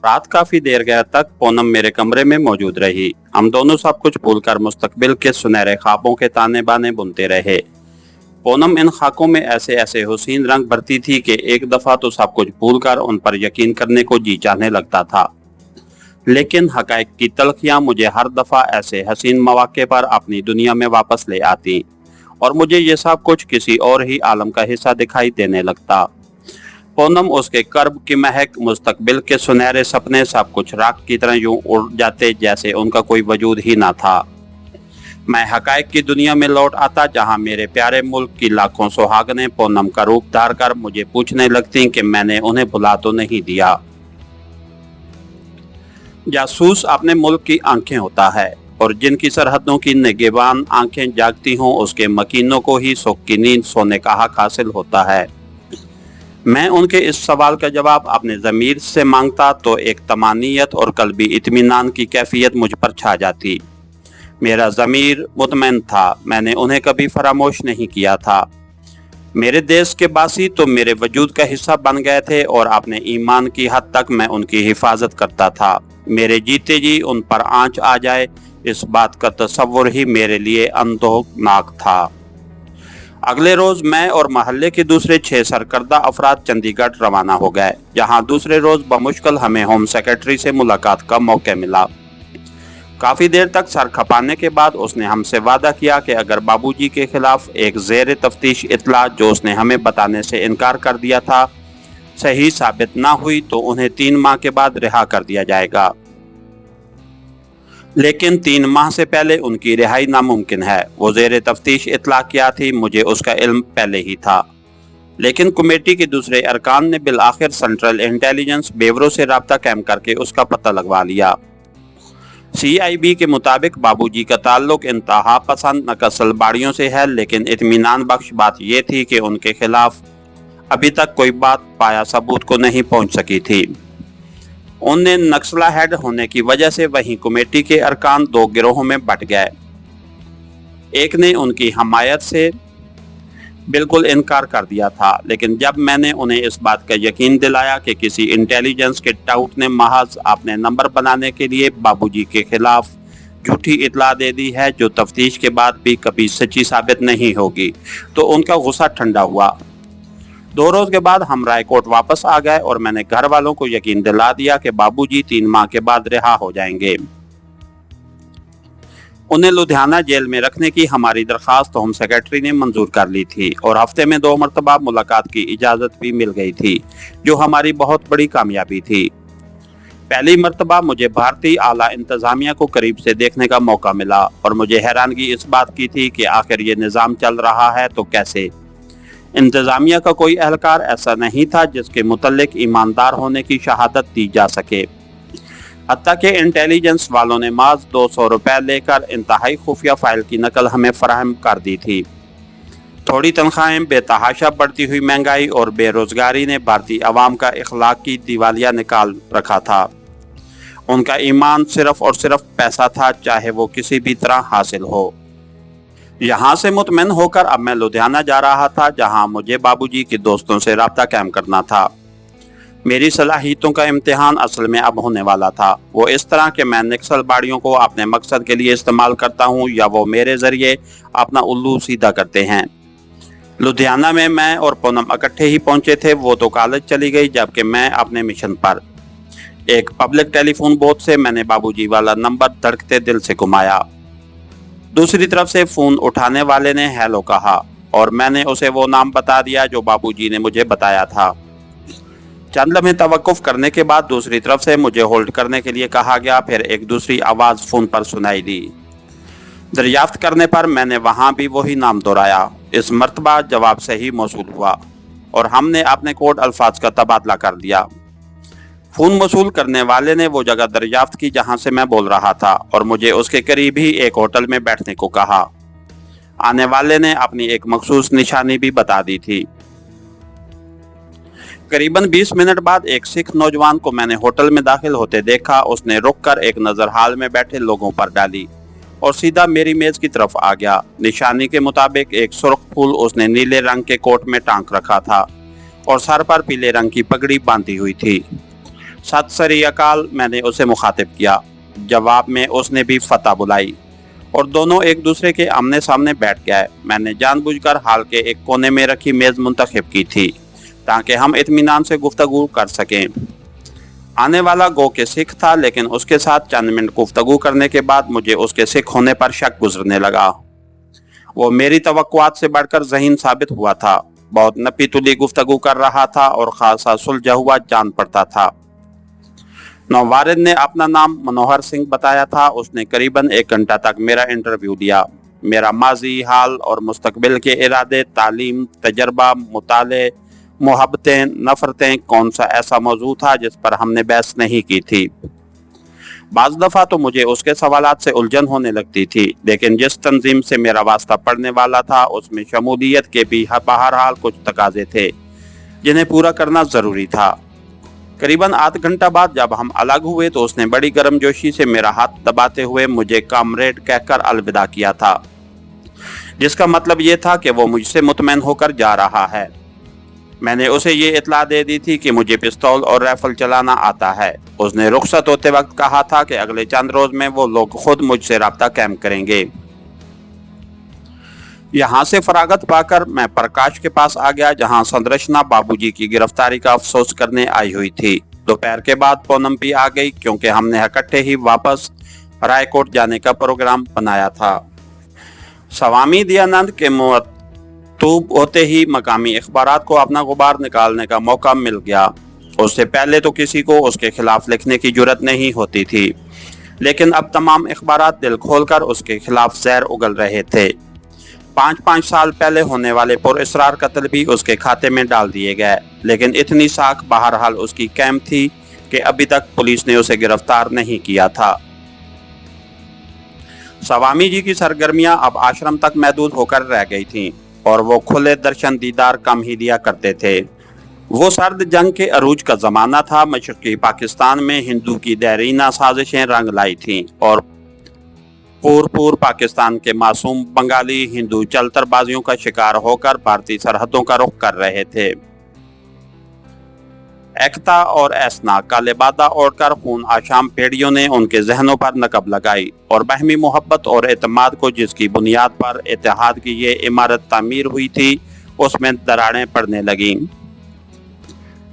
रात काफी देर गया तक पूनम मेरे कमरे में मौजूद रही। हम दोनों सब कुछ भूलकर मुस्तकबिल के सुनहरे ख्वाबों के ताने बाने बुनते रहे। पूनम इन खाकों में ऐसे ऐसे हुसीन रंग भरती थी कि एक दफा तो सब कुछ भूलकर उन पर यकीन करने को जी चाहने लगता था, लेकिन हकायक की तलखियां मुझे हर दफा ऐसे हसीन मौके पर अपनी दुनिया में वापस ले आती और मुझे ये सब कुछ किसी और ही आलम का हिस्सा दिखाई देने लगता। पूनम, उसके कर्ब की महक, मुस्तकबिल के सुनहरे सपने, सब कुछ राख की तरह यूं उड़ जाते जैसे उनका कोई वजूद ही ना था। मैं हकायक की दुनिया में लौट आता जहां मेरे प्यारे मुल्क की लाखों सुहागनें पूनम का रूप धार कर मुझे पूछने लगती कि मैंने उन्हें भुला तो नहीं दिया। जासूस अपने मुल्क की आंखें होता है और जिनकी सरहदों की निगहबान आंखें जागती हों उसके मकीनों को ही सुख की नींद सोने का हक हासिल होता है। मैं उनके इस सवाल का जवाब अपने ज़मीर से मांगता तो एक तमानियत और कल्बी इत्मीनान की कैफियत मुझ पर छा जाती। मेरा ज़मीर मुतमईन था, मैंने उन्हें कभी फरामोश नहीं किया था। मेरे देश के बासी तो मेरे वजूद का हिस्सा बन गए थे और अपने ईमान की हद तक मैं उनकी हिफाजत करता था। मेरे जीते जी उन पर आंच आ जाए, इस बात का तस्वुर ही मेरे लिए अंदोनाक था। अगले रोज मैं और महल्ले के दूसरे 6 सरकर्दा अफराद चंडीगढ़ रवाना हो गए, जहां दूसरे रोज बमुश्किल हमें होम सेक्रेटरी से मुलाकात का मौका मिला। काफी देर तक सर खपाने के बाद उसने हमसे वादा किया कि अगर बाबूजी के खिलाफ एक ज़ेर तफ्तीश इत्तला जो उसने हमें बताने से इनकार कर दिया था सही साबित ना हुई तो उन्हें 3 माह के बाद रिहा कर दिया जाएगा। लेकिन 3 माह से पहले उनकी रिहाई नामुमकिन है। वो ज़ेर तफ्तीश इत्तला क्या थी मुझे उसका इल्म पहले ही था, लेकिन कमेटी के दूसरे अरकान ने बिल आखिर सेंट्रल इंटेलिजेंस ब्यूरो से राब्ता कायम करके उसका पता लगवा लिया। CIB के मुताबिक बाबूजी का ताल्लुक इंतहा पसंद नक्सलबाड़ियों से है, लेकिन इत्मीनान बख्श बात यह थी कि उनके खिलाफ अभी तक कोई बात पाया सबूत को नहीं पहुंच सकी थी। उन्हें नक्सला हेड होने की वजह से वहीं कमेटी के अरकान 2 गिरोहों में बट गए। एक ने उनकी हमायत से बिल्कुल इनकार कर दिया था, लेकिन जब मैंने उन्हें इस बात का यकीन दिलाया कि किसी इंटेलिजेंस के टाउट ने महज अपने नंबर बनाने के लिए बाबूजी के खिलाफ झूठी इतला दे दी है जो तफ्तीश के बाद भी कभी सच्ची साबित नहीं होगी, तो उनका गुस्सा ठंडा हुआ। 2 रोज के बाद हम रायकोट वापस आ गए और मैंने घर वालों को यकीन दिला दिया कि बाबूजी 3 माह के बाद रिहा हो जाएंगे। उन्हें लुधियाना जेल में रखने की हमारी दरखास्त होम सेक्रेटरी ने मंजूर कर ली थी और हफ्ते में 2 मरतबा मुलाकात की इजाज़त भी मिल गई थी, जो हमारी बहुत बड़ी कामयाबी थी। पहली मरतबा मुझे भारतीय आला इंतज़ामिया को करीब से देखने का मौका मिला और मुझे हैरानगी इस बात की थी कि आखिर ये निज़ाम चल रहा है तो कैसे। इंतज़ामिया का कोई एहलकार ऐसा नहीं था जिसके मुतल्लिक ईमानदार होने की शहादत दी जा सके। हत्ता कि इंटेलिजेंस वालों ने माज 200 रुपये लेकर इंतहाई खुफिया फाइल की नकल हमें फराहम कर दी थी। थोड़ी तनख्वाहें, बेतहाशा बढ़ती हुई महंगाई और बेरोजगारी ने भारतीय अवाम का इखलाकी दिवालिया निकाल रखा था। उनका ईमान सिर्फ और सिर्फ पैसा था, चाहे वो किसी भी तरह हासिल हो। यहाँ से मुतमईन होकर अब मैं लुधियाना जा रहा था, जहाँ मुझे बाबूजी के दोस्तों से राब्ता कायम करना था। मेरी सलाहियतों का इम्तिहान असल में अब होने वाला था। वो इस तरह के मैं नक्सलबाड़ियों को अपने मकसद के लिए इस्तेमाल करता हूँ या वो मेरे ज़रिए अपना उल्लू सीधा करते हैं। लुधियाना में मैं और पूनम इकट्ठे ही पहुँचे थे। वो तो कॉलेज चली गई जबकि मैं अपने मिशन पर। एक पब्लिक टेलीफोन बूथ से मैंने बाबूजी वाला नंबर धड़कते दिल से घुमाया। दूसरी तरफ से फ़ोन उठाने वाले ने हेलो कहा और मैंने उसे वो नाम बता दिया जो बाबूजी ने मुझे बताया था। चंद लम्हे तवक्कुफ करने के बाद दूसरी तरफ से मुझे होल्ड करने के लिए कहा गया। फिर एक दूसरी आवाज़ फ़ोन पर सुनाई दी। दरियाफ्त करने पर मैंने वहाँ भी वही नाम दोहराया। इस मरतबा जवाब सही मौसूल हुआ और हमने अपने कोड अल्फाज का तबादला कर दिया। फ़ोन वसूल करने वाले ने वो जगह दरियाफ्त की जहाँ से मैं बोल रहा था और मुझे उसके करीब ही एक होटल में बैठने को कहा। आने वाले ने अपनी एक मखसूस निशानी भी बता दी थी। करीबन 20 मिनट बाद एक सिख नौजवान को मैंने होटल में दाखिल होते देखा। उसने रुककर एक नज़र हाल में बैठे लोगों पर डाली और सीधा मेरी मेज़ की तरफ आ गया। निशानी के मुताबिक एक सुर्ख फूल उसने नीले रंग के कोट में टांक रखा था और सर पर पीले रंग की पगड़ी बांधी हुई थी। सत श्री अकाल, मैंने उसे मुखातिब किया। जवाब में उसने भी फतह बुलाई और दोनों एक दूसरे के आमने सामने बैठ गए। मैंने जानबूझकर हाल के एक कोने में रखी मेज मुंतखब की थी ताकि हम इत्मीनान से गुफ्तगू कर सकें। आने वाला गो के सिख था, लेकिन उसके साथ चंद मिनट गुफ्तगू करने के बाद मुझे उसके सिख होने पर शक गुजरने लगा। वो मेरी तवक्कुआत से बढ़कर ज़हीन साबित हुआ था। बहुत नपी तुली गुफ्तगू कर रहा था और खासा सुलझा हुआ जान पड़ता था। नौवारिद ने अपना नाम मनोहर सिंह बताया था। उसने करीबन 1 घंटा तक मेरा इंटरव्यू लिया। मेरा माजी, हाल और मुस्तकबिल के इरादे, तालीम, तजर्बा, मुताले, मोहब्बतें, नफरतें, कौन सा ऐसा मौजू था जिस पर हमने बहस नहीं की थी। बाज़ दफ़ा तो मुझे उसके सवालात से उलझन होने लगती थी, लेकिन जिस तंजीम से मेरा वास्ता पड़ने वाला था उसमें शमूलियत के भी बहरहाल कुछ तकाजे थे जिन्हें पूरा करना ज़रूरी था। करीबन आध घंटा बाद जब हम अलग हुए तो उसने बड़ी गर्मजोशी से मेरा हाथ दबाते हुए मुझे कामरेड कहकर अलविदा किया था, जिसका मतलब ये था कि वो मुझसे मुतमईन होकर जा रहा है। मैंने उसे ये इत्तला दे दी थी कि मुझे पिस्तौल और राइफल चलाना आता है। उसने रुखसत होते वक्त कहा था कि अगले चंद रोज में वो लोग खुद मुझसे राब्ता कायम करेंगे। यहाँ से फरागत पाकर मैं प्रकाश के पास आ गया, जहाँ संदर्शना बाबूजी की गिरफ्तारी का अफसोस करने आई हुई थी। दोपहर के बाद पूनम भी आ गई, क्योंकि हमने इकट्ठे ही वापस रायकोट जाने का प्रोग्राम बनाया था। स्वामी दयानंद के मकतूब होते ही मकामी अखबारात को अपना गुबार निकालने का मौका मिल गया। उससे पहले तो किसी को उसके खिलाफ लिखने की जुर्रत नहीं होती थी, लेकिन अब तमाम अखबारात दिल खोलकर उसके खिलाफ जहर उगल रहे थे। 5-5 साल पहले होने वाले पुरअसरार कत्ल भी उसके खाते में डाल दिए गए, लेकिन इतनी साख बहरहाल उसकी कैम थी कि अभी तक पुलिस ने उसे गिरफ्तार नहीं किया था। स्वामी जी की सरगर्मियां अब आश्रम तक महदूद होकर रह गई थीं और वो खुले दर्शन दीदार कम ही दिया करते थे। वो सर्द जंग के अरूज का ज़माना था। मशरक़ी पाकिस्तान में हिंदू की देरीना साजिशें रंग लाई थीं और पूर्व पाकिस्तान के मासूम बंगाली हिंदू चलतरबाजियों का शिकार होकर भारतीय सरहदों का रुख कर रहे थे। एकता और ऐसना का लिबादा ओढ़कर खून आशाम पेड़ियों ने उनके जहनों पर नकब लगाई और बहमी मोहब्बत और एतमाद को, जिसकी बुनियाद पर इत्तेहाद की ये इमारत तामीर हुई थी, उसमें दरारें पड़ने लगीं।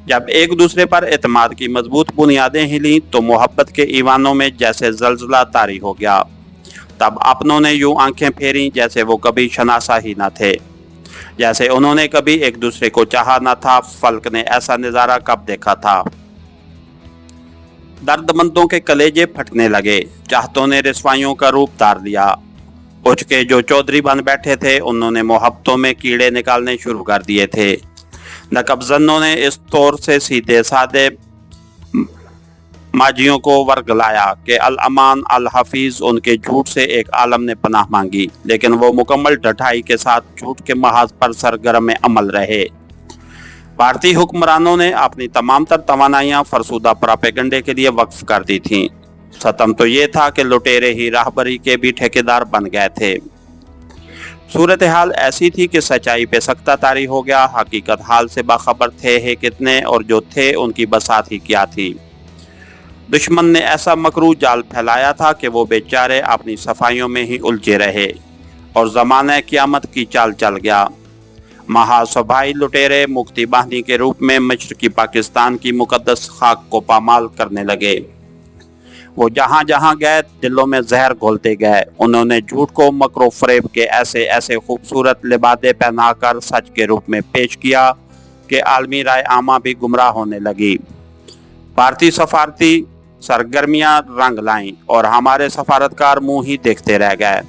जब एक दूसरे पर एतमाद की मजबूत बुनियादें हिली तो मोहब्बत के ईवानों में जैसे जलजला तारी हो गया। तब अपनों ने यूं आंखें फेरी जैसे वो कभी शनासा ही न थे, जैसे उन्होंने कभी एक दूसरे को चाहा न था। फल्क ने ऐसा नज़ारा कब देखा था। दर्दमंदों के कलेजे फटने लगे। चाहतों ने रिसवाइयों का रूप धार लिया। उठ के जो चौधरी बन बैठे थे, उन्होंने मोहब्बतों में कीड़े निकालने शुरू कर दिए थे। नकबजन्नों ने इस तौर से सीधे साधे माजियों को वर्गलाया कि अल अमान अल हफीज उनके झूठ से एक आलम ने पनाह मांगी, लेकिन वो मुकम्मल ढठाई के साथ झूठ के महाज पर सरगर्म अमल रहे। भारतीय हुक्मरानों ने अपनी तमाम तर तवानाइयाँ फरसूदा प्रोपेगेंडे के लिए वक्फ कर दी थीं। सतम तो ये था कि लुटेरे ही राहबरी के भी ठेकेदार बन गए थे। सूरत हाल ऐसी थी कि सच्चाई पे सख्ता तारी हो गया। हकीकत हाल से बाखबर थे है कितने, और जो थे उनकी बसात ही क्या थी। दुश्मन ने ऐसा मकरू जाल फैलाया था कि वो बेचारे अपनी सफाइयों में ही उलझे रहे और ज़माने क़यामत की चाल चल गया। महासभाई लुटेरे मुक्ति बाहिनी के रूप में मशरक़ी पाकिस्तान की मुकद्दस खाक को पामाल करने लगे। वो जहाँ जहाँ गए दिलों में जहर घोलते गए। उन्होंने झूठ को मकरो फरेब के ऐसे ऐसे खूबसूरत लिबादे पहनाकर सच के रूप में पेश किया कि आलमी राय आमा भी गुमराह होने लगी। भारतीय सफारती सरगर्मियां रंग लाईं और हमारे सफारतकार मुंह ही देखते रह गए।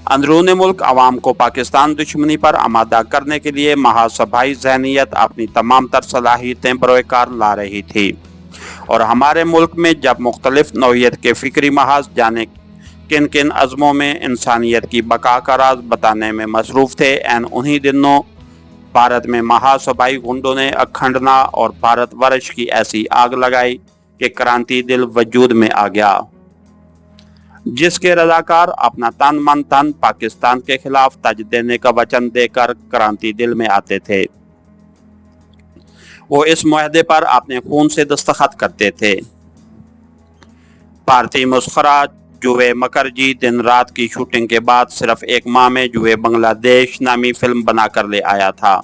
अंदरूनी मुल्क अवाम को पाकिस्तान दुश्मनी पर आमादा करने के लिए महासभाई ज़हनियत अपनी तमाम तर सलाहियतें बरोकार ला रही थी, और हमारे मुल्क में जब मुख्तलिफ नौइयत के फ़िक्री महाज जाने किन किन अज़मों में इंसानियत की बका का राज बताने में मसरूफ़ थे, एन उन्हीं दिनों भारत में महासभाई गुंडों ने अखंडना और भारत वर्ष की ऐसी आग लगाई कि क्रांति दिल वजूद में आ गया, जिसके रजाकार अपना तन मन धन पाकिस्तान के खिलाफ तज देने का वचन देकर क्रांति दिल में आते थे। वो इस मुआहदे पर अपने खून से दस्तखत करते थे। भारतीय मुस्खरा जुए मकरजी दिन रात की शूटिंग के बाद सिर्फ एक माह में जुए बांग्लादेश नामी फिल्म बनाकर ले आया था।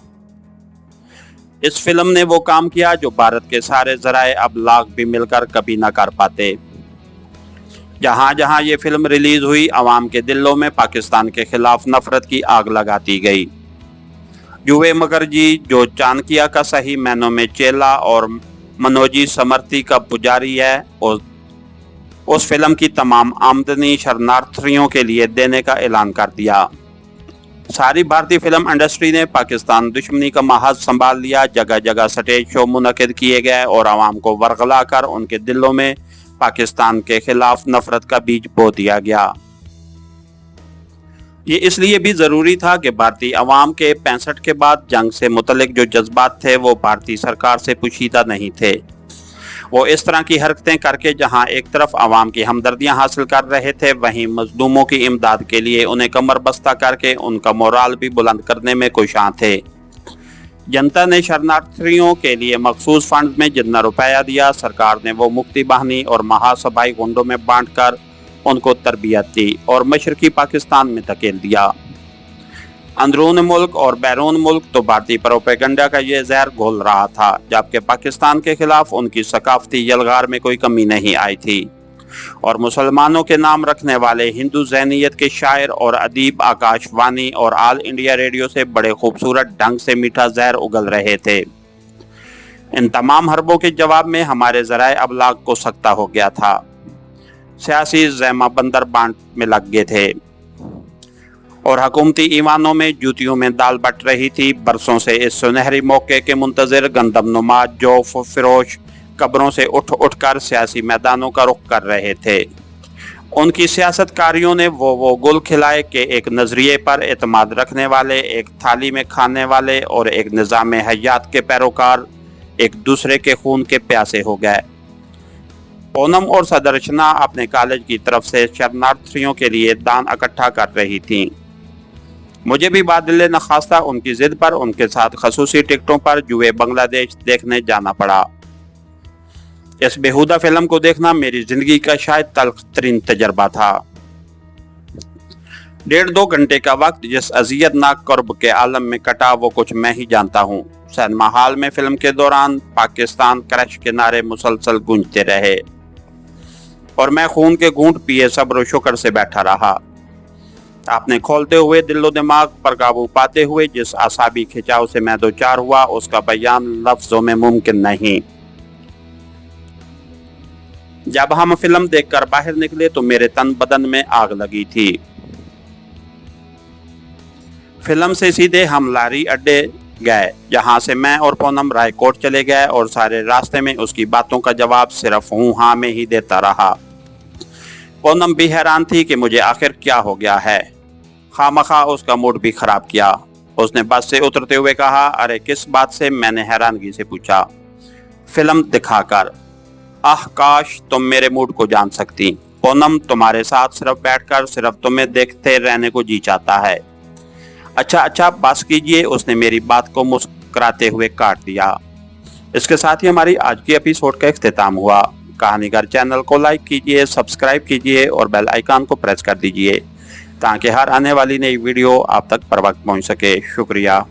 इस फिल्म ने वो काम किया जो भारत के सारे जराए अबलाग भी मिलकर कभी न कर पाते। जहां जहां ये फिल्म रिलीज हुई, अवाम के दिलों में पाकिस्तान के खिलाफ नफरत की आग लगाती गई। जुए मकरजी जो चाणक्य का सही मायनों में चेला और मनोजी समर्थी का पुजारी है, उस फिल्म की तमाम आमदनी शरणार्थियों के लिए देने का ऐलान कर दिया। सारी भारतीय फिल्म इंडस्ट्री ने पाकिस्तान दुश्मनी का महाज संभाल लिया। जगह जगह स्टेज शो मुनक्किद किए गए और आवाम को वरगला कर उनके दिलों में पाकिस्तान के खिलाफ नफरत का बीज बो दिया गया। ये इसलिए भी जरूरी था कि भारतीय अवाम के 65 के बाद जंग से मुतल्लिक जो जज्बात थे वो भारतीय सरकार से पुशीदा नहीं थे। वो इस तरह की हरकतें करके जहां एक तरफ अवाम की हमदर्दियां हासिल कर रहे थे, वहीं मजलूमों की इमदाद के लिए उन्हें कमर बस्ता करके उनका मोराल भी बुलंद करने में कोशां थे। जनता ने शरणार्थियों के लिए मखसूस फंड में जितना रुपया दिया, सरकार ने वो मुक्ति बाहिनी और महासभाई गुंडों में बांटकर उनको तरबियत दी और मशरकी पाकिस्तान में धकेल दिया। अंदरून मुल्क और बैरून मुल्क तो भारतीय प्रोपेगेंडा का ये जहर घोल रहा था, जबकि पाकिस्तान के खिलाफ उनकी सकाफती यलगार में कोई कमी नहीं आई थी। और मुसलमानों के नाम रखने वाले हिंदू ज़हनियत के शायर और अदीब आकाशवाणी और ऑल इंडिया रेडियो से बड़े खूबसूरत ढंग से मीठा जहर उगल रहे थे। इन तमाम हरबों के जवाब में हमारे ज़राए अबलाग को सख्ता हो गया था। सियासी ज़ैमा बंदर बांट में लग गए थे और हुकूमती ईवानों में जूतियों में दाल बट रही थी। बरसों से इस सुनहरी मौके के मुंतज़िर गंदम नुमा जोफ फिरोश कब्रों से उठ कर सियासी मैदानों का रुख कर रहे थे। उनकी सियासतकारियों ने वो गुल खिलाए कि एक नजरिए पर एतमाद रखने वाले, एक थाली में खाने वाले और एक निज़ाम हयात के पैरोकार एक दूसरे के खून के प्यासे हो गए। पूनम और सदर्शना अपने कॉलेज की तरफ से शरणार्थियों के लिए दान इकट्ठा कर रही थीं। मुझे भी बादल नखास्ता उनकी जिद पर उनके साथ खसूसी टिकटों पर जुए बांग्लादेश देखने जाना पड़ा। इस बेहुदा फिल्म को देखना मेरी जिंदगी का शायद तल्ख तरीन तजर्बा था। 1.5-2 घंटे का वक्त जिस अजियतनाक कर्ब के आलम में कटा वो कुछ मैं ही जानता हूँ। सिनेमा हॉल में फिल्म के दौरान पाकिस्तान क्रश के नारे मुसलसल गूंजते रहे और मैं खून के घूंट पिए सब्र शुक्र से बैठा रहा, अपने खोलते हुए दिलो दिमाग पर काबू पाते हुए। जिस आसाबी खिंचाव से मैं दो चार हुआ उसका बयान लफ्जों में मुमकिन नहीं। जब हम फिल्म देखकर बाहर निकले तो मेरे तन बदन में आग लगी थी। फिल्म से सीधे हम लारी अड्डे गए, जहां से मैं और पूनम रायकोट चले गए और सारे रास्ते में उसकी बातों का जवाब सिर्फ हूं हाँ में ही देता रहा। पूनम भी हैरान थी कि मुझे आखिर क्या हो गया है। खामखा उसका मूड भी खराब किया। उसने बस से उतरते हुए कहा, अरे किस बात से? मैंने हैरानगी से पूछा। फिल्म दिखाकर। आह काश तुम मेरे मूड को जान सकती पूनम, तुम्हारे साथ सिर्फ बैठकर सिर्फ तुम्हें देखते रहने को जी चाहता है। अच्छा बस कीजिए, उसने मेरी बात को मुस्कुराते हुए काट दिया। इसके साथ ही हमारी आज की एपिसोड का इख्तिताम हुआ। कहानीगर चैनल को लाइक कीजिए, सब्सक्राइब कीजिए और बेल आइकन को प्रेस कर दीजिए ताकि हर आने वाली नई वीडियो आप तक पर वक्त पहुंच सके। शुक्रिया।